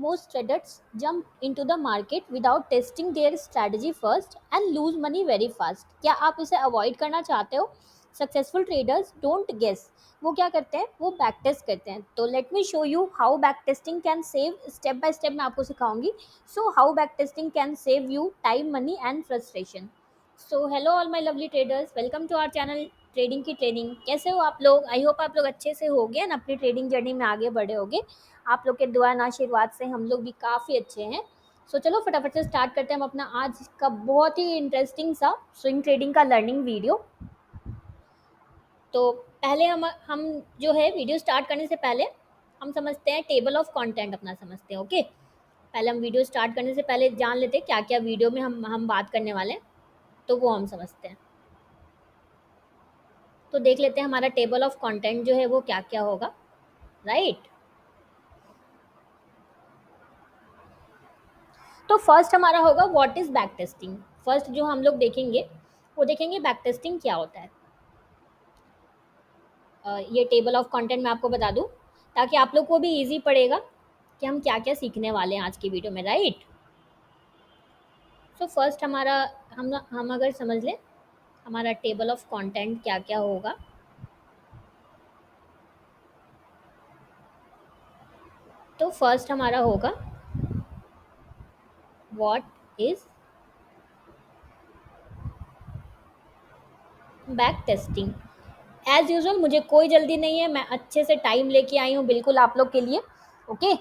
most traders jump into the market without testing their strategy first and lose money very fast. क्या आप इसे avoid करना चाहते हो? सक्सेसफुल ट्रेडर्स डोंट गेस, वो क्या करते हैं, वो बैक टेस्ट करते हैं. तो let me show you how back testing can save. Step by step मैं आपको सिखाऊंगी. So how back testing can save you time, money and frustration. So hello all my lovely traders, welcome to our channel trading की training. कैसे हो आप लोग? I hope आप लोग अच्छे से होगे एंड अपनी ट्रेडिंग जर्नी में आगे बढ़े होगे. आप लोग के दुआ और आशीर्वाद से हम लोग भी काफ़ी अच्छे हैं. सो चलो फटाफट से स्टार्ट करते हैं हम अपना आज का बहुत ही इंटरेस्टिंग सा स्विंग ट्रेडिंग का लर्निंग वीडियो. तो पहले हम जो है वीडियो स्टार्ट करने से पहले हम समझते हैं टेबल ऑफ कंटेंट अपना समझते हैं. ओके, पहले हम वीडियो स्टार्ट करने से पहले जान लेते हैं क्या क्या वीडियो में हम बात करने वाले हैं, तो वो हम समझते हैं. तो देख लेते हैं हमारा टेबल ऑफ कंटेंट जो है वो क्या क्या होगा. राइट. तो फर्स्ट हमारा होगा what is back testing. First जो हम लोग देखेंगे वो देखेंगे बैक टेस्टिंग क्या होता है. ये टेबल ऑफ कंटेंट मैं आपको बता दूं ताकि आप लोग को भी इजी पड़ेगा कि हम क्या क्या सीखने वाले हैं आज की वीडियो में. राइट. सो फर्स्ट हमारा हम अगर समझ लें हमारा टेबल ऑफ कंटेंट क्या क्या होगा. तो फर्स्ट हमारा होगा what is back testing. As usual मुझे कोई जल्दी नहीं है, मैं अच्छे से टाइम लेके आई हूँ बिल्कुल आप लोग के लिए. ओके.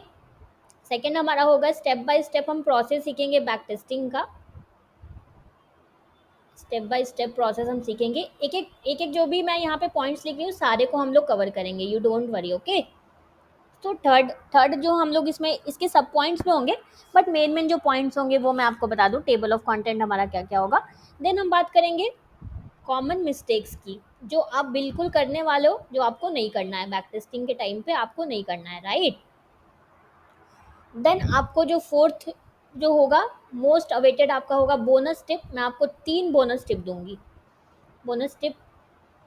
सेकेंड हमारा होगा स्टेप बाय स्टेप हम प्रोसेस सीखेंगे बैक टेस्टिंग का. स्टेप बाय स्टेप प्रोसेस हम सीखेंगे. एक एक जो भी मैं यहाँ पे पॉइंट्स लिख रही हूँ सारे को हम लोग कवर करेंगे. You don't worry. ओके. तो थर्ड थर्ड जो हम लोग इसमें इसके सब पॉइंट्स में होंगे, बट मेन जो पॉइंट्स होंगे वो मैं आपको बता दूँ. टेबल ऑफ कंटेंट हमारा क्या क्या होगा. देन हम बात करेंगे कॉमन मिस्टेक्स की, जो आप बिल्कुल करने वाले हो, जो आपको नहीं करना है बैक टेस्टिंग के टाइम पे, आपको नहीं करना है. राइट. देन आपको जो फोर्थ जो होगा मोस्ट अवेटेड आपका होगा बोनस टिप. मैं आपको 3 बोनस टिप दूंगी. बोनस टिप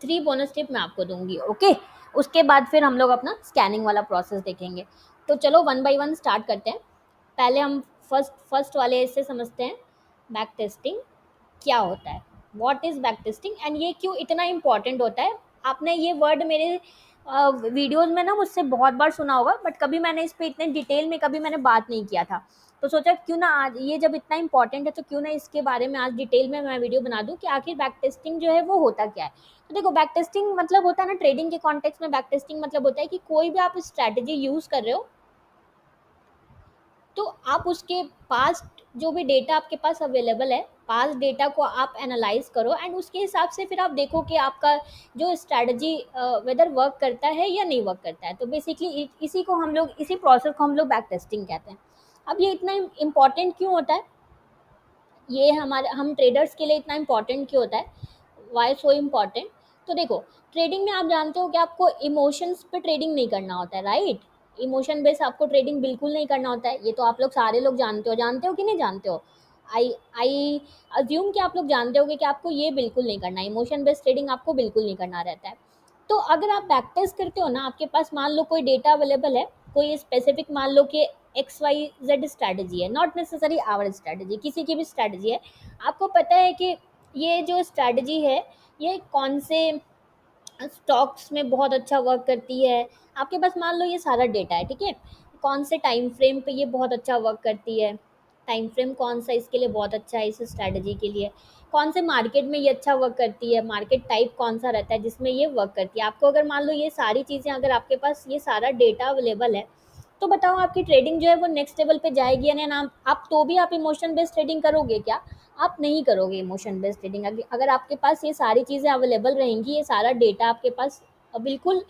3 बोनस टिप मैं आपको दूंगी. ओके. उसके बाद फिर हम लोग अपना स्कैनिंग वाला प्रोसेस देखेंगे. तो चलो वन बाय वन स्टार्ट करते हैं. पहले हम फर्स्ट वाले से समझते हैं बैक टेस्टिंग क्या होता है. What is back testing and ये क्यों इतना इंपॉर्टेंट होता है. आपने ये वर्ड मेरे वीडियोस में ना मुझसे बहुत बार सुना होगा, बट कभी मैंने इस पे इतने डिटेल में कभी मैंने बात नहीं किया था. तो सोचा क्यों ना आज ये जब इतना इंपॉर्टेंट है तो क्यों ना इसके बारे में आज डिटेल में मैं वीडियो बना दूं कि आखिर बैक टेस्टिंग जो है वो होता क्या है. तो देखो बैक टेस्टिंग मतलब होता है ना, ट्रेडिंग के कॉन्टेक्स्ट में बैक टेस्टिंग मतलब होता है कि कोई भी आप स्ट्रैटेजी यूज कर रहे हो तो आप उसके पास्ट जो भी डेटा आपके पास अवेलेबल है, पास्ट डेटा को आप एनालाइज करो एंड उसके हिसाब से फिर आप देखो कि आपका जो स्ट्रैटेजी वेदर वर्क करता है या नहीं वर्क करता है. तो बेसिकली इसी को हम लोग, इसी प्रोसेस को हम लोग बैक टेस्टिंग कहते हैं. अब ये इतना इम्पॉर्टेंट क्यों होता है, ये हमारे हम ट्रेडर्स के लिए इतना इम्पॉर्टेंट क्यों होता है, वाई सो इम्पॉर्टेंट. तो देखो ट्रेडिंग में आप जानते हो कि आपको इमोशंस पे ट्रेडिंग नहीं करना होता है. राइट. इमोशन बेस आपको ट्रेडिंग बिल्कुल नहीं करना होता है. ये तो आप लोग सारे लोग जानते हो कि नहीं जानते हो. आई अज्यूम कि आप लोग जानते होगे कि आपको ये बिल्कुल नहीं करना है. इमोशन बेस्ड ट्रेडिंग आपको बिल्कुल नहीं करना रहता है. तो अगर आप बैक टेस्ट करते हो ना, आपके पास मान लो कोई डेटा अवेलेबल है, कोई स्पेसिफिक मान लो कि XYZ स्ट्रैटेजी है, नॉट नेसेसरी आवर स्ट्रैटेजी, किसी की भी स्ट्रैटेजी है. आपको पता है कि ये जो स्ट्रैटेजी है ये कौन से स्टॉक्स में बहुत अच्छा वर्क करती है. आपके पास मान लो ये सारा डेटा है, ठीक है. कौन से टाइम फ्रेम पे ये बहुत अच्छा वर्क करती है, टाइम फ्रेम कौन सा इसके लिए बहुत अच्छा है, इस स्ट्रैटेजी के लिए कौन से मार्केट में ये अच्छा वर्क करती है, मार्केट टाइप कौन सा रहता है जिसमें ये वर्क करती है. आपको अगर मान लो ये सारी चीज़ें, अगर आपके पास ये सारा डेटा अवेलेबल है, तो बताओ आपकी ट्रेडिंग जो है वो नेक्स्ट लेवल पे जाएगी या नहीं. ना आप तो भी आप इमोशन बेस्ड ट्रेडिंग करोगे क्या? आप नहीं करोगे इमोशन बेस्ड ट्रेडिंग. अगर आपके पास ये सारी चीज़ें अवेलेबल रहेंगी, ये सारा डेटा आपके पास बिल्कुल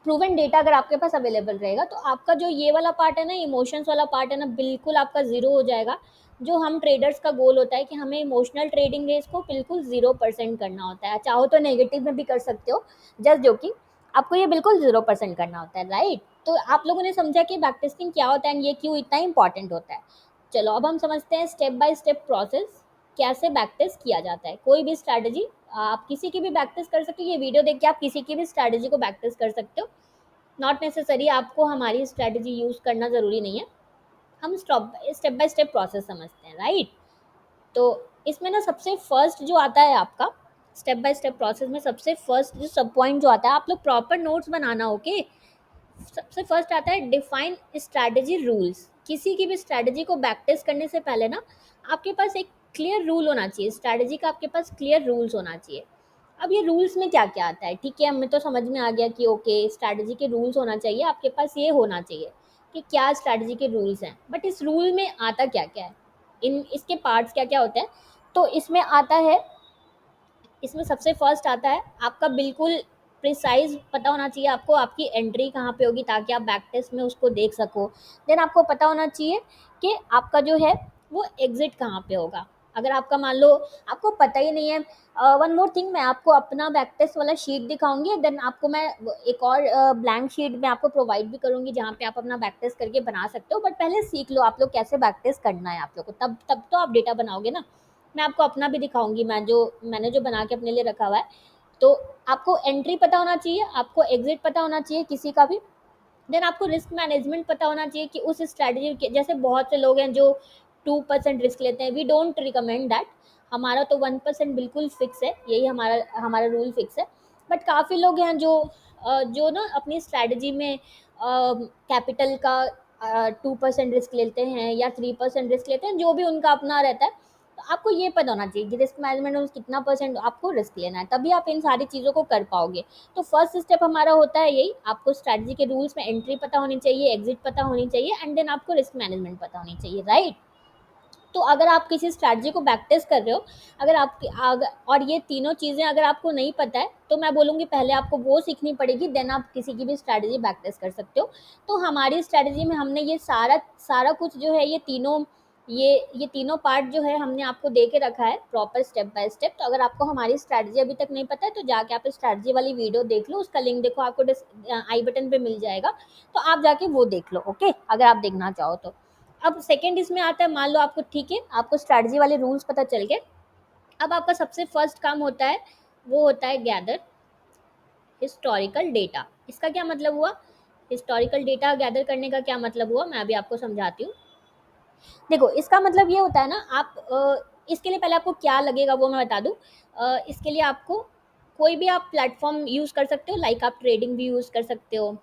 प्रूवन डेटा अगर आपके पास अवेलेबल रहेगा, तो आपका जो ये वाला पार्ट है ना, इमोशंस वाला पार्ट है ना, बिल्कुल आपका ज़ीरो हो जाएगा. जो हम ट्रेडर्स का गोल होता है कि हमें इमोशनल ट्रेडिंग है इसको बिल्कुल 0% करना होता है. चाहो तो नेगेटिव में भी कर सकते हो, जस्ट जोकिंग. आपको ये बिल्कुल 0% करना होता है. राइट. तो आप लोगों ने समझा कि बैक टेस्टिंग क्या होता है एंड ये क्यों इतना इंपॉर्टेंट होता है. चलो अब हम समझते हैं स्टेप बाय स्टेप प्रोसेस कैसे बैक टेस्ट किया जाता है. कोई भी स्ट्रैटेजी आप किसी की भी बैक टेस्ट कर सकते हो. ये वीडियो देख के आप किसी की भी स्ट्रैटेजी को बैक टेस्ट कर सकते हो. नॉट नेसेसरी आपको हमारी स्ट्रैटेजी यूज़ करना ज़रूरी नहीं है, हम स्टेप बाय स्टेप प्रोसेस समझते हैं, राइट? तो इसमें ना सबसे फर्स्ट जो आता है आपका स्टेप बाय स्टेप प्रोसेस में, सबसे फर्स्ट जो सब पॉइंट जो आता है, आप लोग प्रॉपर नोट्स बनाना, ओके? सबसे फर्स्ट आता है डिफाइन स्ट्रैटेजी रूल्स। किसी की भी स्ट्रैटेजी को बैक टेस्ट करने से पहले ना आपके पास एक क्लियर रूल होना चाहिए, स्ट्रैटेजी का आपके पास क्लियर रूल्स होना चाहिए। अब ये रूल्स में क्या क्या आता है, ठीक है, हमें तो समझ में आ गया कि ओके स्ट्रैटेजी के रूल्स होना चाहिए, आपके पास ये होना चाहिए कि क्या स्ट्रैटेजी के रूल्स हैं, बट इस रूल में आता क्या क्या है, इन इसके पार्ट्स क्या क्या होते हैं। तो इसमें आता है, इसमें सबसे फर्स्ट आता है आपका बिल्कुल प्रिसाइज पता होना चाहिए आपको, आपकी एंट्री कहाँ पे होगी ताकि आप बैक टेस्ट में उसको देख सको। देन आपको पता होना चाहिए कि आपका जो है वो एग्जिट कहाँ पे होगा। अगर आपका मान लो आपको पता ही नहीं है, वन मोर थिंग, मैं आपको अपना बैक टेस्ट वाला शीट दिखाऊंगी, देन आपको मैं एक और ब्लैंक शीट में आपको प्रोवाइड भी करूंगी जहाँ पे आप अपना बैक टेस्ट करके बना सकते हो, बट पहले सीख लो आप लोग कैसे बैक टेस्ट करना है आप लोग को, तब तब तो आप डेटा बनाओगे ना। मैं आपको अपना भी दिखाऊंगी, मैंने जो बना के अपने लिए रखा हुआ है। तो आपको एंट्री पता होना चाहिए, आपको एग्जिट पता होना चाहिए किसी का भी। देन आपको रिस्क मैनेजमेंट पता होना चाहिए कि उस स्ट्रैटेजी के, जैसे बहुत से लोग हैं जो 2% रिस्क लेते हैं, वी डोंट रिकमेंड दैट। हमारा तो 1% बिल्कुल फिक्स है, यही हमारा हमारा रूल फिक्स है। बट काफ़ी लोग हैं जो ना अपनी स्ट्रैटेजी में कैपिटल का 2% रिस्क लेते हैं या 3% रिस्क लेते हैं, जो भी उनका अपना रहता है। तो आपको ये पता होना चाहिए कि रिस्क मैनेजमेंट में कितना परसेंट आपको रिस्क लेना है, तभी आप इन सारी चीज़ों को कर पाओगे। तो फर्स्ट स्टेप हमारा होता है यही, आपको स्ट्रैटेजी के रूल्स में एंट्री पता होनी चाहिए, एग्जिट पता होनी चाहिए, एंड देन आपको रिस्क मैनेजमेंट पता होनी चाहिए, राइट? तो अगर आप किसी स्ट्रैटेजी को बैक टेस्ट कर रहे हो, अगर आपकी और ये तीनों चीज़ें अगर आपको नहीं पता है, तो मैं बोलूँगी पहले आपको वो सीखनी पड़ेगी, देन आप किसी की भी स्ट्रैटेजी बैक टेस्ट कर सकते हो। तो हमारी स्ट्रैटेजी में हमने ये सारा सारा कुछ जो है, ये तीनों पार्ट जो है हमने आपको दे के रखा है प्रॉपर स्टेप बाय स्टेप। तो अगर आपको हमारी स्ट्रैटेजी अभी तक नहीं पता है, तो जाके आप स्ट्रैटेजी वाली वीडियो देख लो, उसका लिंक देखो, आपको आई बटन पे मिल जाएगा, तो आप जाके वो देख लो, ओके, अगर आप देखना चाहो तो। अब सेकंड इसमें आता है, मान लो आपको, ठीक है, आपको स्ट्रैटेजी वाले रूल्स पता चल गए। अब आपका सबसे फर्स्ट काम होता है, वो होता है गैदर हिस्टोरिकल डेटा। इसका क्या मतलब हुआ, हिस्टोरिकल डेटा गैदर करने का क्या मतलब हुआ, मैं अभी आपको समझाती हूँ। देखो इसका मतलब ये होता है ना, आप इसके लिए पहले आपको क्या लगेगा वो मैं बता दूँ। इसके लिए आपको कोई भी आप प्लेटफॉर्म यूज़ कर सकते हो, लाइक आप ट्रेडिंग भी यूज़ कर सकते हो,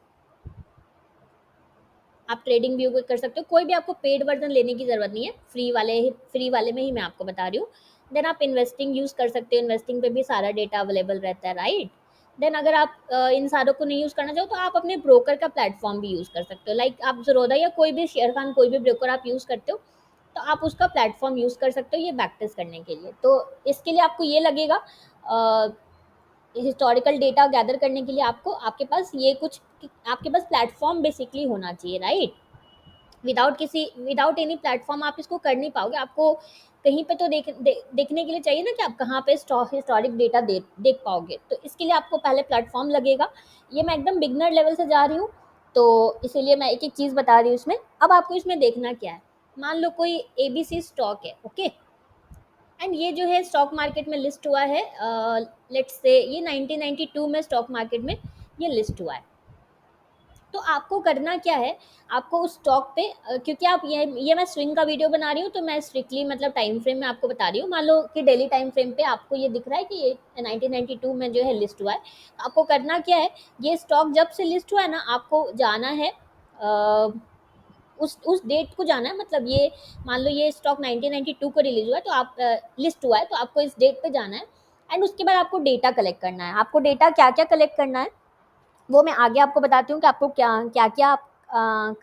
आप ट्रेडिंग व्यू कर सकते हो, कोई भी आपको पेड वर्जन लेने की ज़रूरत नहीं है, फ्री वाले में ही मैं आपको बता रही हूँ। देन आप इन्वेस्टिंग यूज़ कर सकते हो, इन्वेस्टिंग पे भी सारा डेटा अवेलेबल रहता है, राइट? देन अगर आप इन सारों को नहीं यूज़ करना चाहो, तो आप अपने ब्रोकर का प्लेटफॉर्म भी यूज़ कर सकते हो, लाइक आप ज़रोदा या कोई भी शेयर खान, कोई भी ब्रोकर आप यूज़ करते हो, तो आप उसका प्लेटफॉर्म यूज़ कर सकते हो ये बैक टेस्ट करने के लिए। तो इसके लिए आपको ये लगेगा, हिस्टोरिकल डेटा गैदर करने के लिए आपको, आपके पास ये कुछ, आपके पास प्लेटफॉर्म बेसिकली होना चाहिए, राइट? विदाउट एनी प्लेटफॉर्म आप इसको कर नहीं पाओगे, आपको कहीं पे तो देखने के लिए चाहिए ना कि आप कहाँ पे हिस्टोरिक डेटा देख पाओगे, तो इसके लिए आपको पहले प्लेटफॉर्म लगेगा। ये मैं एकदम बिगनर लेवल से जा रही हूँ, तो इसीलिए मैं एक एक चीज़ बता रही हूँ इसमें। अब आपको इसमें देखना क्या है, मान लो कोई ABC स्टॉक है, ओके, एंड ये जो है स्टॉक मार्केट में लिस्ट हुआ है, लेट्स से ये 1992 में स्टॉक मार्केट में ये लिस्ट हुआ है। तो आपको करना क्या है, आपको उस स्टॉक पे क्योंकि आप ये मैं स्विंग का वीडियो बना रही हूँ, तो मैं स्ट्रिक्टली मतलब टाइम फ्रेम में आपको बता रही हूँ। मान लो कि डेली टाइम फ्रेम पे आपको ये दिख रहा है कि ये 1992 में जो है लिस्ट हुआ है। आपको करना क्या है, ये स्टॉक जब से लिस्ट हुआ है ना, आपको जाना है, उस डेट को जाना है, मतलब ये मान लो ये स्टॉक 1992 को रिलीज हुआ है, तो आप लिस्ट हुआ है, तो आपको इस डेट पे जाना है, एंड उसके बाद आपको डेटा कलेक्ट करना है। आपको डेटा क्या क्या कलेक्ट करना है वो मैं आगे आपको बताती हूँ कि आपको क्या क्या क्या आप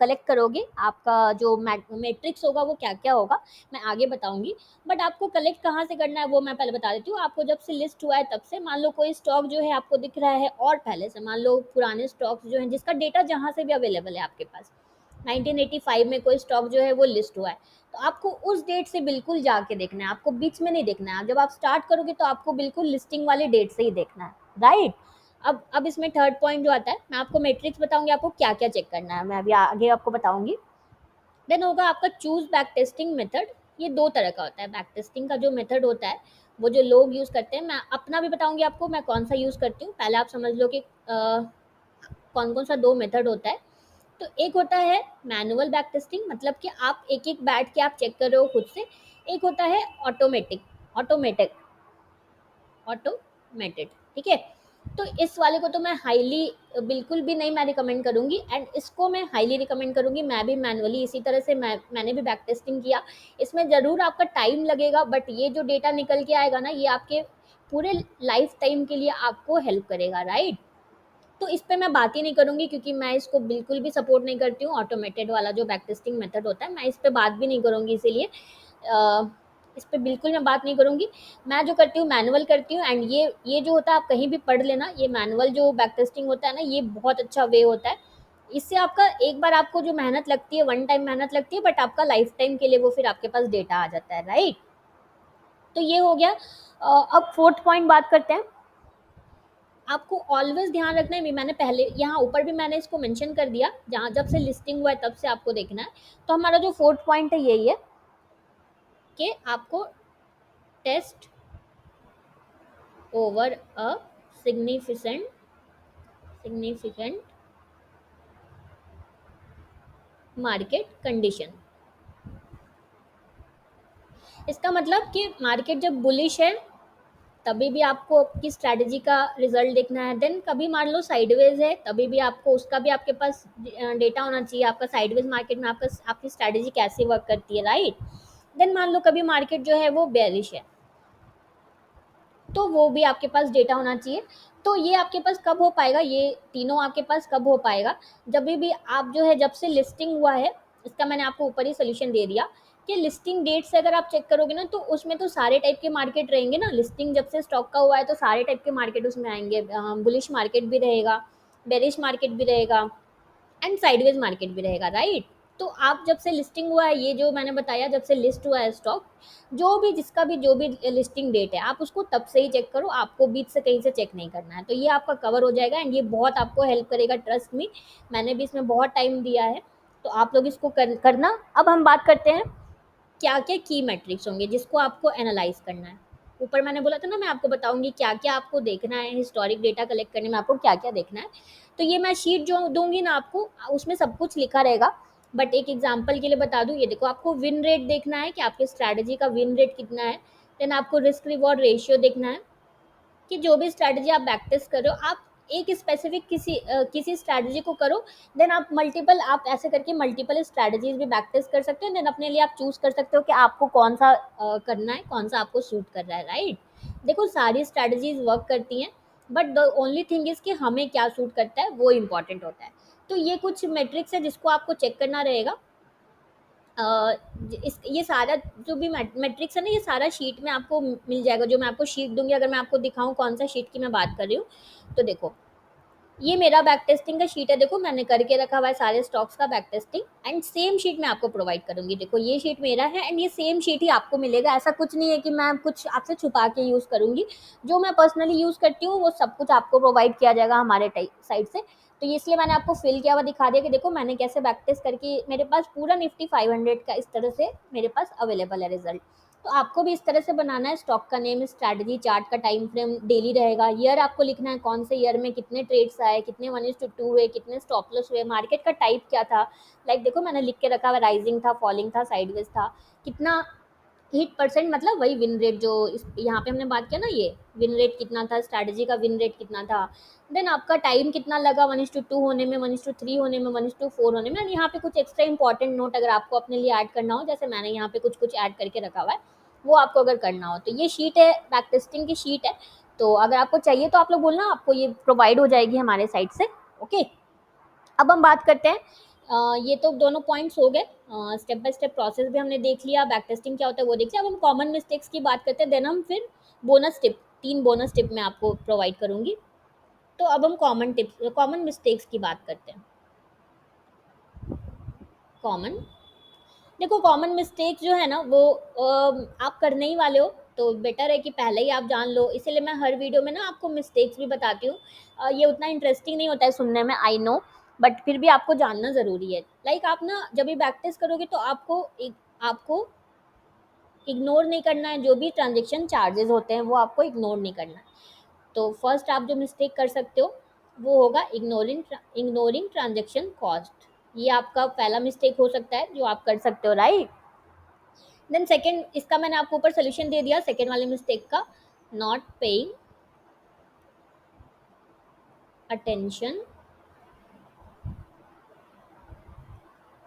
कलेक्ट करोगे, आपका जो मैट्रिक्स होगा वो क्या क्या होगा, मैं आगे बताऊंगी। बट आपको कलेक्ट कहाँ से करना है वो मैं पहले बता देती हूँ। आपको जब से लिस्ट हुआ है तब से, मान लो कोई स्टॉक जो है आपको दिख रहा है, और पहले से मान लो पुराने स्टॉक्स जो हैं जिसका डेटा जहाँ से भी अवेलेबल है आपके पास, 1985 में कोई स्टॉक जो है वो लिस्ट हुआ है, तो आपको उस डेट से बिल्कुल जाके देखना है, आपको बीच में नहीं देखना है। जब आप स्टार्ट करोगे तो आपको बिल्कुल लिस्टिंग वाली डेट से ही देखना है, राइट? अब इसमें थर्ड पॉइंट जो आता है, मैं आपको मैट्रिक्स बताऊंगी आपको क्या क्या चेक करना है, मैं अभी आगे आपको बताऊंगी। देन होगा आपका चूज बैक टेस्टिंग मेथड। ये दो तरह का होता है, बैक टेस्टिंग का जो मेथड होता है वो जो लोग यूज़ करते हैं, मैं अपना भी बताऊंगी आपको मैं कौन सा यूज़ करती हूँ। पहले आप समझ लो कि कौन कौन सा 2 मेथड होता है। तो एक होता है मैनुअल बैक टेस्टिंग, मतलब कि आप एक-एक बैठ के आप चेक कर रहे हो खुद से। एक होता है ऑटोमेटेड ऑटोमेटेड, ठीक है? तो इस वाले को तो मैं हाईली बिल्कुल भी नहीं मैं रिकमेंड करूँगी, एंड इसको मैं हाईली रिकमेंड करूँगी। मैं भी मैनुअली इसी तरह से मैंने भी बैक टेस्टिंग किया। इसमें ज़रूर आपका टाइम लगेगा, बट ये जो डेटा निकल के आएगा ना, ये आपके पूरे लाइफ टाइम के लिए आपको हेल्प करेगा, राइट? तो इस पे मैं बात ही नहीं करूँगी, क्योंकि मैं इसको बिल्कुल भी सपोर्ट नहीं करती हूँ, ऑटोमेटेड वाला जो बैक टेस्टिंग मेथड होता है, मैं इस पे बात भी नहीं करूँगी, इसीलिए इस पे बिल्कुल मैं बात नहीं करूँगी। मैं जो करती हूँ मैनुअल करती हूँ, एंड ये जो होता है आप कहीं भी पढ़ लेना, ये मैनुअल जो बैक टेस्टिंग होता है ना, ये बहुत अच्छा वे होता है। इससे आपका एक बार आपको जो मेहनत लगती है, वन टाइम मेहनत लगती है, बट आपका लाइफ टाइम के लिए वो फिर आपके पास डेटा आ जाता है, राइट? तो ये हो गया। अब फोर्थ पॉइंट बात करते हैं। आपको ऑलवेज ध्यान रखना है, मैंने पहले यहाँ ऊपर भी मैंने इसको मेंशन कर दिया, जहाँ जब से लिस्टिंग हुआ है तब से आपको देखना है। तो हमारा जो फोर्थ पॉइंट है यही है कि आपको test over a significant market condition. इसका मतलब कि मार्केट जब बुलिश है तभी भी आपको आपकी स्ट्रैटेजी का रिजल्ट देखना है। देन कभी मान लो साइडवेज है, तभी भी आपको उसका भी आपके पास डेटा होना चाहिए, आपका साइडवेज मार्केट में आपका आपकी स्ट्रैटेजी कैसे वर्क करती है, राइट? देन मान लो कभी मार्केट जो है वो बेरिश है, तो वो भी आपके पास डेटा होना चाहिए। तो ये आपके पास कब हो पाएगा, ये तीनों आपके पास कब हो पाएगा? जब भी आप जो है, जब से लिस्टिंग हुआ है, इसका मैंने आपको ऊपर ही सोल्यूशन दे दिया कि लिस्टिंग डेट से अगर आप चेक करोगे ना, तो उसमें तो सारे टाइप के मार्केट रहेंगे ना। लिस्टिंग जब से स्टॉक का हुआ है तो सारे टाइप के मार्केट उसमें आएंगे, बुलिश मार्केट भी रहेगा, बेरिश मार्केट भी रहेगा, एंड साइडवेज मार्केट भी रहेगा, राइट? तो आप जब से लिस्टिंग हुआ है, ये जो मैंने बताया, जब से लिस्ट हुआ है स्टॉक, जो भी जिसका भी जो भी लिस्टिंग डेट है, आप उसको तब से ही चेक करो, आपको बीच से कहीं से चेक नहीं करना है। तो ये आपका कवर हो जाएगा, एंड ये बहुत आपको हेल्प करेगा, ट्रस्ट मी। मैंने भी इसमें बहुत टाइम दिया है, तो आप लोग इसको करना। अब हम बात करते हैं क्या क्या की मैट्रिक्स होंगे जिसको आपको एनालाइज करना है। ऊपर मैंने बोला था ना, मैं आपको बताऊंगी क्या क्या आपको देखना है, हिस्टोरिक डेटा कलेक्ट करने में आपको क्या क्या देखना है। तो ये मैं शीट जो दूंगी ना आपको, उसमें सब कुछ लिखा रहेगा, बट एक एग्जांपल के लिए बता दूं। ये देखो, आपको विन रेट देखना है कि आपके स्ट्रैटेजी का विन रेट कितना है। देन आपको रिस्क रिवॉर्ड रेशियो देखना है कि जो भी स्ट्रैटेजी आप बैक टेस्ट कर रहे हो, आप एक स्पेसिफिक किसी स्ट्रैटेजी को करो। देन आप मल्टीपल, आप ऐसे करके मल्टीपल स्ट्रैटेजीज भी बैक टेस्ट कर सकते हो। देन अपने लिए आप चूज कर सकते हो कि आपको कौन सा करना है, कौन सा आपको सूट कर रहा है, राइट? देखो, सारी स्ट्रैटेजीज वर्क करती हैं, but the only thing is कि हमें क्या सूट करता है, वो इंपॉर्टेंट होता है। तो ये कुछ मेट्रिक्स है जिसको आपको चेक करना रहेगा। ये सारा जो भी मैट्रिक्स है ना, ये सारा शीट में आपको मिल जाएगा, जो मैं आपको शीट दूंगी। अगर मैं आपको दिखाऊं कौन सा शीट की मैं बात कर रही हूँ, तो देखो, ये मेरा बैक टेस्टिंग का शीट है। देखो, मैंने करके रखा हुआ है सारे स्टॉक्स का back testing, and same sheet मैं आपको प्रोवाइड करूंगी। देखो, ये शीट मेरा है, एंड ये सेम शीट ही आपको मिलेगा। ऐसा कुछ नहीं है कि मैं कुछ आपसे छुपा के यूज करूंगी। जो मैं पर्सनली यूज करती हूँ वो सब कुछ आपको प्रोवाइड किया जाएगा हमारे साइड से। तो ये इसलिए मैंने आपको फिल किया हुआ दिखा दिया कि देखो मैंने कैसे बैक टेस्ट करके, मेरे पास पूरा निफ्टी 500 का इस तरह से मेरे पास अवेलेबल है रिजल्ट। तो आपको भी इस तरह से बनाना है। स्टॉक का नेम, स्ट्रैटेजी, चार्ट का टाइम फ्रेम डेली रहेगा, ईयर आपको लिखना है कौन से ईयर में कितने ट्रेड्स आए, कितने 1:2 हुए, कितने स्टॉप लॉस हुए, मार्केट का टाइप क्या था। लाइक देखो, मैंने लिख के रखा हुआ, राइजिंग था, फॉलिंग था, साइडवेज था, कितना हिट परसेंट, मतलब वही विन रेट जो यहाँ पे हमने बात किया ना, ये विन रेट कितना था, स्ट्रैटेजी का विन रेट कितना था। देन आपका टाइम कितना लगा 1:2 होने में, 1:3 होने में, 1:4 होने में। यहाँ पे कुछ एक्स्ट्रा इंपॉर्टेंट नोट अगर आपको अपने लिए ऐड करना हो, जैसे मैंने यहाँ पे कुछ कुछ ऐड करके रखा हुआ है, वो आपको अगर करना हो, तो ये शीट है, बैक टेस्टिंग की शीट है। तो अगर आपको चाहिए तो आप लोग बोलना, आपको ये प्रोवाइड हो जाएगी हमारे साइड से। ओके, अब हम बात करते हैं, ये तो दोनों पॉइंट्स हो गए। स्टेप बाय स्टेप प्रोसेस भी हमने देख लिया, बैक टेस्टिंग क्या होता है वो देख लिया। अब हम कॉमन मिस्टेक्स की बात करते हैं, देन हम फिर बोनस टिप, 3 बोनस टिप मैं आपको प्रोवाइड करूंगी। तो अब हम कॉमन मिस्टेक्स की बात करते हैं। कॉमन, देखो, कॉमन मिस्टेक जो है ना वो आप करने ही वाले हो, तो बेटर है कि पहले ही आप जान लो। इसीलिए मैं हर वीडियो में ना आपको मिस्टेक्स भी बताती हूँ। ये उतना इंटरेस्टिंग नहीं होता है सुनने में, आई नो, बट फिर भी आपको जानना ज़रूरी है। लाइक आप ना जब भी बैक टेस्ट करोगे तो आपको इग्नोर नहीं करना है, जो भी ट्रांजेक्शन चार्जेस होते हैं वो आपको इग्नोर नहीं करना है। तो फर्स्ट आप जो मिस्टेक कर सकते हो, वो होगा इग्नोरिंग ट्रांजेक्शन कॉस्ट। ये आपका पहला मिस्टेक हो सकता है जो आप कर सकते हो, राइट। देन सेकंड, इसका मैंने आपको ऊपर सोल्यूशन दे दिया सेकंड वाले मिस्टेक का, not paying attention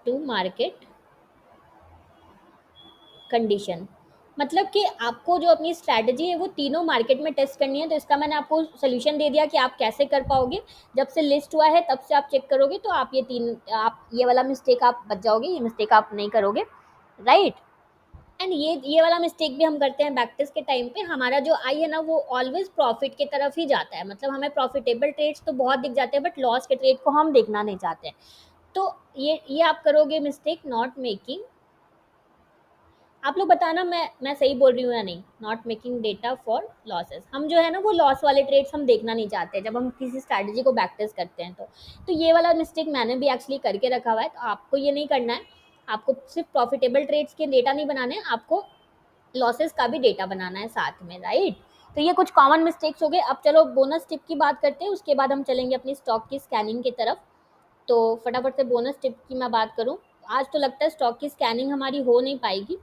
to market condition. मतलब कि आपको जो अपनी स्ट्रैटेजी है वो तीनों मार्केट में टेस्ट करनी है। तो इसका मैंने आपको सोल्यूशन दे दिया कि आप कैसे कर पाओगे। जब से लिस्ट हुआ है तब से आप चेक करोगे तो आप आप ये वाला मिस्टेक आप बच जाओगे, ये मिस्टेक आप नहीं करोगे, राइट। एंड ये वाला मिस्टेक भी हम करते हैं बैक टेस्ट के टाइम पे। हमारा जो आई है ना वो ऑलवेज प्रॉफिट की तरफ ही जाता है, मतलब हमें प्रॉफिटेबल ट्रेड्स तो बहुत दिख जाते हैं बट लॉस के ट्रेड को हम देखना नहीं चाहते। तो ये आप करोगे मिस्टेक, नॉट मेकिंग, आप लोग बताना मैं सही बोल रही हूँ या नहीं, not making data for losses. हम जो है ना वो लॉस वाले ट्रेड्स हम देखना नहीं चाहते जब हम किसी स्ट्रैटेजी को बैक टेस्ट करते हैं। तो ये वाला मिस्टेक मैंने भी एक्चुअली करके रखा हुआ है, तो आपको ये नहीं करना है। आपको सिर्फ प्रॉफिटेबल ट्रेड्स के डेटा नहीं बनाने हैं, आपको लॉसेस का भी डेटा बनाना है साथ में, राइट। तो ये कुछ कॉमन मिस्टेक्स हो गए। अब चलो बोनस टिप की बात करते हैं, उसके बाद हम चलेंगे अपनी स्टॉक की स्कैनिंग की तरफ। तो फटाफट से बोनस टिप की मैं बात करूँ, आज तो लगता है स्टॉक की स्कैनिंग हमारी हो नहीं पाएगी।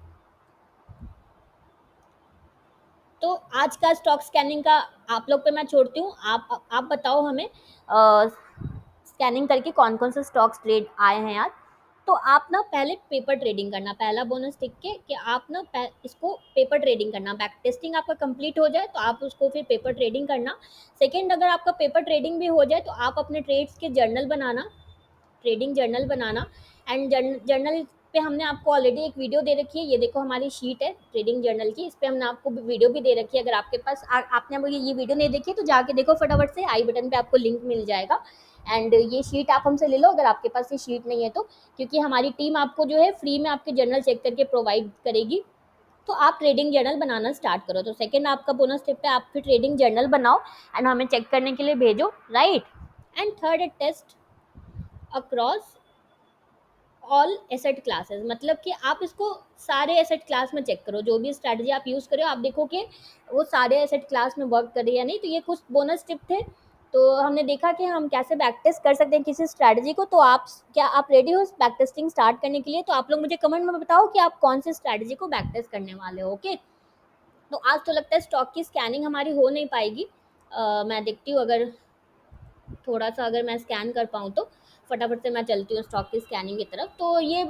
तो आज का स्टॉक स्कैनिंग का आप लोग पे मैं छोड़ती हूँ। आप बताओ हमें स्कैनिंग करके कौन कौन से स्टॉक्स ट्रेड आए हैं यार। तो आप ना पहले पेपर ट्रेडिंग करना, पहला बोनस टिक के कि आप ना इसको पेपर ट्रेडिंग करना। बैक टेस्टिंग आपका कंप्लीट हो जाए तो आप उसको फिर पेपर ट्रेडिंग करना। सेकंड, अगर आपका पेपर ट्रेडिंग भी हो जाए तो आप अपने ट्रेड्स के journal banana, trading journal banana. And journal पे हमने आपको ऑलरेडी एक वीडियो दे रखी है, ये देखो हमारी शीट है ट्रेडिंग जर्नल की, इस पे हमने आपको वीडियो भी दे रखी है। अगर आपके पास आपने अगर ये वीडियो नहीं देखी तो जाके देखो फटाफट से, आई बटन पे आपको लिंक मिल जाएगा। एंड ये शीट आप हमसे ले लो अगर आपके पास ये शीट नहीं है तो, क्योंकि हमारी टीम आपको जो है फ्री में आपके जर्नल चेक करके प्रोवाइड करेगी। तो आप ट्रेडिंग जर्नल बनाना स्टार्ट करो। तो सेकंड आपका बोनस टिप है, आप फिर ट्रेडिंग जर्नल बनाओ एंड हमें चेक करने के लिए भेजो, राइट। एंड थर्ड है test across all asset classes, मतलब कि आप इसको सारे एसेट क्लास में चेक करो। जो भी स्ट्रैटेजी आप यूज़ करो आप देखो कि वो सारे एसेट क्लास में वर्क कर रही है या नहीं। तो ये कुछ बोनस टिप थे। तो हमने देखा कि हम कैसे बैक टेस्ट कर सकते हैं किसी स्ट्रैटेजी को। तो आप रेडी हो बैक टेस्टिंग स्टार्ट करने के लिए? तो आप लोग मुझे कमेंट में बताओ कि आप कौन से स्ट्रैटेजी को बैक टेस्ट करने वाले हो, ओके। तो आज तो लगता है स्टॉक की स्कैनिंग हमारी हो नहीं पाएगी। मैं देखती हूँ अगर थोड़ा सा अगर मैं स्कैन कर पाऊँ तो फटाफट से मैं चलती हूँ स्टॉक की स्कैनिंग की तरफ। तो ये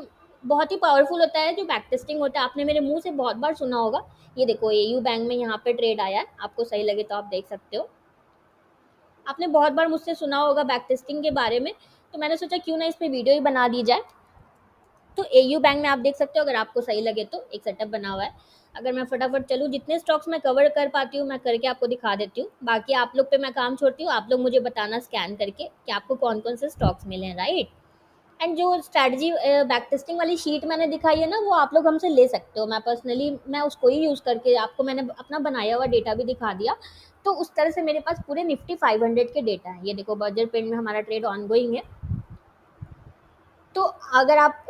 बहुत ही पावरफुल होता है जो बैक टेस्टिंग होता है, आपने मेरे मुंह से बहुत बार सुना होगा। ये देखो एयू बैंक में यहाँ पे ट्रेड आया है, आपको सही लगे तो आप देख सकते हो। आपने बहुत बार मुझसे सुना होगा बैक टेस्टिंग के बारे में, तो मैंने सोचा क्यों ना इस पे वीडियो ही बना दी जाए। तो एयू बैंक में आप देख सकते हो, अगर आपको सही लगे तो एक सेटअप बना हुआ है। अगर मैं फटाफट चलूँ, जितने स्टॉक्स मैं कवर कर पाती हूँ मैं करके आपको दिखा देती हूँ। बाकी आप लोग पे मैं काम छोड़ती हूँ, आप लोग मुझे बताना स्कैन करके कि आपको कौन कौन से स्टॉक्स मिले हैं, राइट। एंड जो स्ट्रैटेजी बैक टेस्टिंग वाली शीट मैंने दिखाई है ना वो आप लोग हमसे ले सकते हो। मैं पर्सनली मैं उसको ही यूज़ करके आपको मैंने अपना बनाया हुआ डेटा भी दिखा दिया। तो उस तरह से मेरे पास पूरे निफ्टी 500 के डेटा है। ये देखो बर्जर पेन में हमारा ट्रेड ऑन गोइंग है। तो अगर आप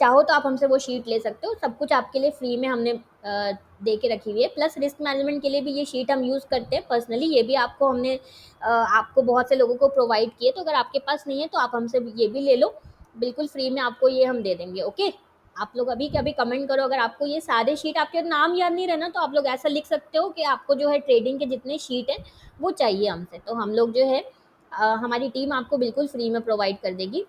चाहो तो आप हमसे वो शीट ले सकते हो। सब कुछ आपके लिए फ्री में हमने दे के रखी हुई है। प्लस रिस्क मैनेजमेंट के लिए भी ये शीट हम यूज़ करते हैं पर्सनली। ये भी आपको हमने आपको बहुत से लोगों को प्रोवाइड किए। तो अगर आपके पास नहीं है तो आप हमसे ये भी ले लो, बिल्कुल फ्री में आपको ये हम दे देंगे, ओके। आप लोग अभी कभी कमेंट करो, अगर आपको ये सारे शीट, आपके नाम याद नहीं रहना तो आप लोग ऐसा लिख सकते हो कि आपको जो है ट्रेडिंग के जितने शीट हैं वो चाहिए हमसे। तो हम लोग जो है हमारी टीम आपको बिल्कुल फ्री में प्रोवाइड कर देगी।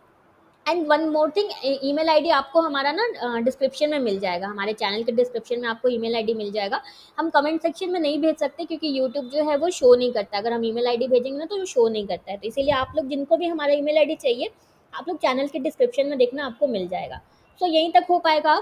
And one more thing, email ID आपको हमारा ना डिस्क्रिप्शन में मिल जाएगा, हमारे चैनल के डिस्क्रिप्शन में आपको ईमेल आईडी मिल जाएगा। हम कमेंट सेक्शन में नहीं भेज सकते क्योंकि यूट्यूब जो है वो शो नहीं करता। अगर हम ईमेल आईडी भेजेंगे ना तो वो शो नहीं करता है। तो इसीलिए आप लोग जिनको भी हमारा ईमेल आईडी चाहिए आप लोग चैनल के डिस्क्रिप्शन में देखना, आपको मिल जाएगा। सो यहीं तक हो पाएगा।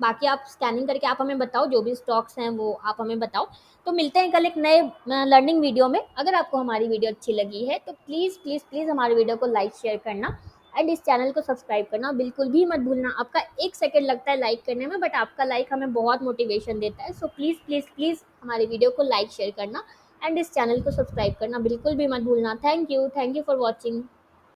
बाकी आप स्कैनिंग करके आप हमें बताओ, जो भी स्टॉक्स हैं वो आप हमें बताओ। तो मिलते हैं कल एक नए लर्निंग वीडियो में। अगर आपको हमारी वीडियो अच्छी लगी है तो प्लीज़ प्लीज़ प्लीज़ हमारी वीडियो को लाइक शेयर करना एंड इस चैनल को सब्सक्राइब करना बिल्कुल भी मत भूलना। आपका एक सेकंड लगता है लाइक करने में, बट आपका लाइक हमें बहुत मोटिवेशन देता है। सो प्लीज़ प्लीज़ प्लीज़ हमारी वीडियो को लाइक शेयर करना एंड इस चैनल को सब्सक्राइब करना बिल्कुल भी मत भूलना। Thank you for watching.